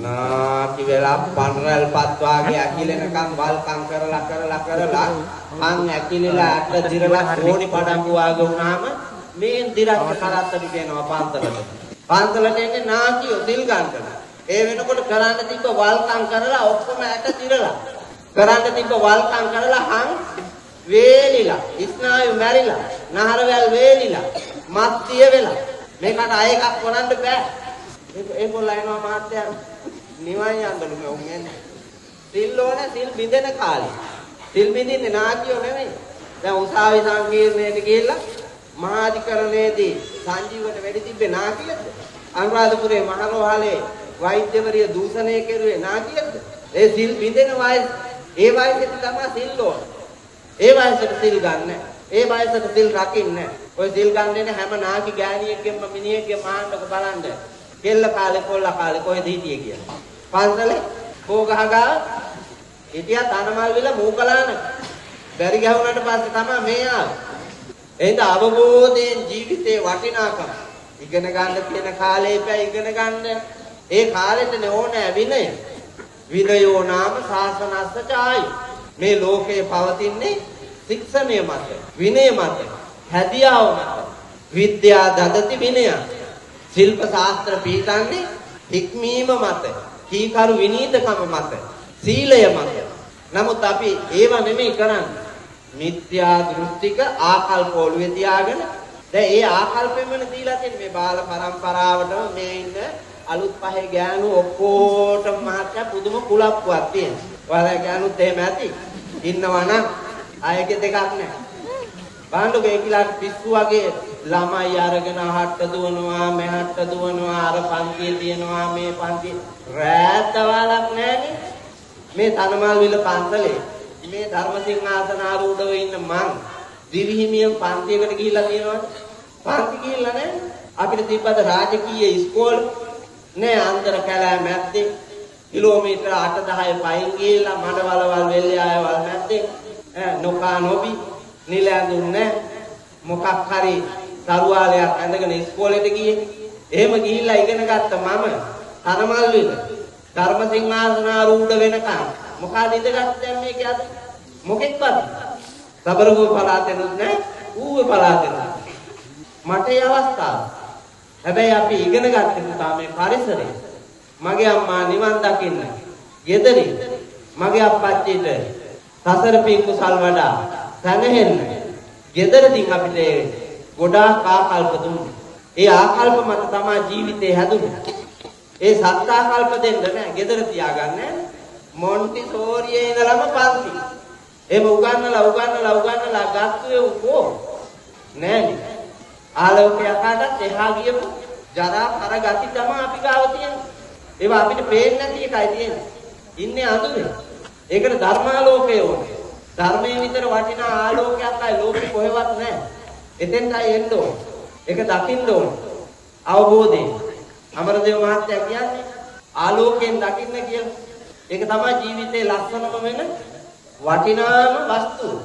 නාකි වෙලා පන්රල් පත් වාගේ ඇකිලෙනකම් වල්කම් කරලා මං ඇකිලිලා අට දිරලා ඕනි පඩංගු වාගේ වුණාම මේ දිරච්ච කරත්තට කියනවා පන්තලට. පන්තලට එන්නේ නාකියෝ සිල් ගන්න. ඒ වෙනකොට කරන්න තිබ්බ වල්කම් කරලා ඔක්කොම ඇට දිරලා. කරන්න තිබ්බ වල්කම් කරලා හං වේලිලා, ස්නායු මැරිලා, නහරවැල් වේලිලා, මත්තිය වෙලා. මේකට අය එකක් කරන්න බෑ. ඒගොල්ලෝ එනවා මාත්‍යා නිවන් යන්නලු මේ උන් එන්නේ. සිල් ඕනේ සිල් බින්දෙන කාලේ. සිල් බින්දින්නේ නාකියෝ නෙමෙයි. දැන් උසාවි සංකීර්ණයට ගිහිල්ලා මහාධිකරණයේදී සංජීවට වැඩි තිබ්බේ නාකියද? අනුරාධපුරේ මහරෝහලේ වෛද්‍යවරිය දූෂණය කෙරුවේ නාකියද? ඒ සිල් බින්දෙන වයස. ඒ වයසට තමයි සිල් ඕනේ. ඒ වයසට සිල් ගන්න. ඒ වයසට සිල් රකින්න. ඔය සිල් ගන්නේ හැම නාකි ගෑණියෙක්ගෙම මිනිහෙක්ගෙම මහාන්නක බලන්න. කෙල්ල කාලේ කොල්ල කාලේ කොහෙද හිටියේ කියලා. පන්සලේ කෝගහගා හිටියා තනමල් විල මූකලාන. බැරි ගැහුණාට පස්සේ තමයි මේ ආවේ. එහෙනම් අවබෝධයෙන් ජීවිතේ වටිනාකම ඉගෙන ගන්න තියෙන කාලේ ඉපැ ඉගෙන ගන්න. ඒ කාලෙට ඕනේ විනය. විනයෝ නාම ශාසනස්ස චායි. මේ ලෝකේ පවතින්නේ ශික්ෂණය මත, විනය මත, හැදියාව මත. විද්‍යා දදති විනය. ශිල්ප ශාස්ත්‍ර පීඨන්නේ හික්මීම මත, කීකරු විනීතකම මත, සීලය මත. නමුත් අපි ඒව නෙමෙයි කරන්නේ. මිත්‍යා දෘෂ්ටික ආකල්ප ඔළුවේ තියාගෙන දැන් ඒ ආකල්පෙන්මනේ දීලා තියෙන්නේ මේ බාල පරම්පරාවටම මේ ඉන්න අලුත් පහේ ගෑනු ඔක්කොටම මහත්ය පුදුම කුලප්පුවක් තියෙනවා. ඔයාලා ගෑනුත් එහෙම ඇති. ඉන්නවා නම් අයගේ දෙකක් නැහැ. බාණ්ඩුක ඒකිලාට පිස්සු වගේ ළමයි අරගෙන අහට්ට දුවනවා මෙහට්ට දුවනවා අර පන්තියේ තියනවා මේ පන්තියේ රැත්තවලක් නැහැනේ. මේ තනමල් විල පන්සලේ මේ ධර්මසිංහාසන ආරූඪව ඉන්න මං දිවිහිමියන් පන්තියකට ගිහිල්ලා තියෙනවද? පන්ති ගිහිල්ලා නැහැ. අපිට තිබ්බද රාජකීය ඉස්කෝලේ? නෑ අන්තර කැලෑ මැද්දේ කිලෝමීටර 8-10 පයින් ගිහිල්ලා මඩවලවල් වෙල්යායවල් මැද්දේ නොකා නොබි නිල ඇඳුන්නේ මොකක් හරි සරුවාලයක් ඇඳගෙන ඉස්කෝලේට ගියේ. එහෙම ගිහිල්ලා ඉගෙන ගත්ත මම තනමල් විල ධර්මසිංහාසන ආරූඪ වෙනකම් මොකද ඉඳගත්තේ මේක අද මොකෙක්වත් සබරගෝ පළාතෙනුත් නැහැ ඌවේ පළාතෙනුත් මට ඒ අවස්ථාව. හැබැයි අපි ඉගෙන ගත්තේ පුතා මේ පරිසරය. මගේ අම්මා නිවන් දකින්න ගෙදරින් මගේ අප්පච්චිට සසර පින් කුසල් වඩා සැනහෙන්න ගෙදරදී අපිට ගොඩාක් ආකල්ප දුන්නා. ඒ ආකල්ප මත තමයි ජීවිතේ හැදුනේ. ඒ සත්‍ය ආකල්ප දෙන්න නෑ ගෙදර තියාගන්නේ. මොන්ටිසෝරියේ ඉඳලම පන්ති. එහෙම උගන්නලා ගත්තුවේ උකෝ නෑනේ. ආලෝකයකටත් එහා ගියපු ජරා කර ගති තමයි අපි ගාව තියෙන්නේ. ඒවා අපිට පේන්නේ නැති එකයි තියෙන්නේ. ඉන්නේ අඳුරේ. ඒකට ධර්මාලෝකය ඕනේ. ධර්මයේ විතර වටිනා ආලෝකයක් අය ලෝකෙ කොහෙවත් නැහැ. එතෙන්ටයි එන්න ඕනේ. ඒක දකින්න ඕනේ. අවබෝධයෙන්. අමරදේව මහත්තයා කියන්නේ ආලෝකයෙන් දකින්න කියලා. ඒක තමයි ජීවිතේ ලස්සනම වෙන වටිනාම වස්තුව.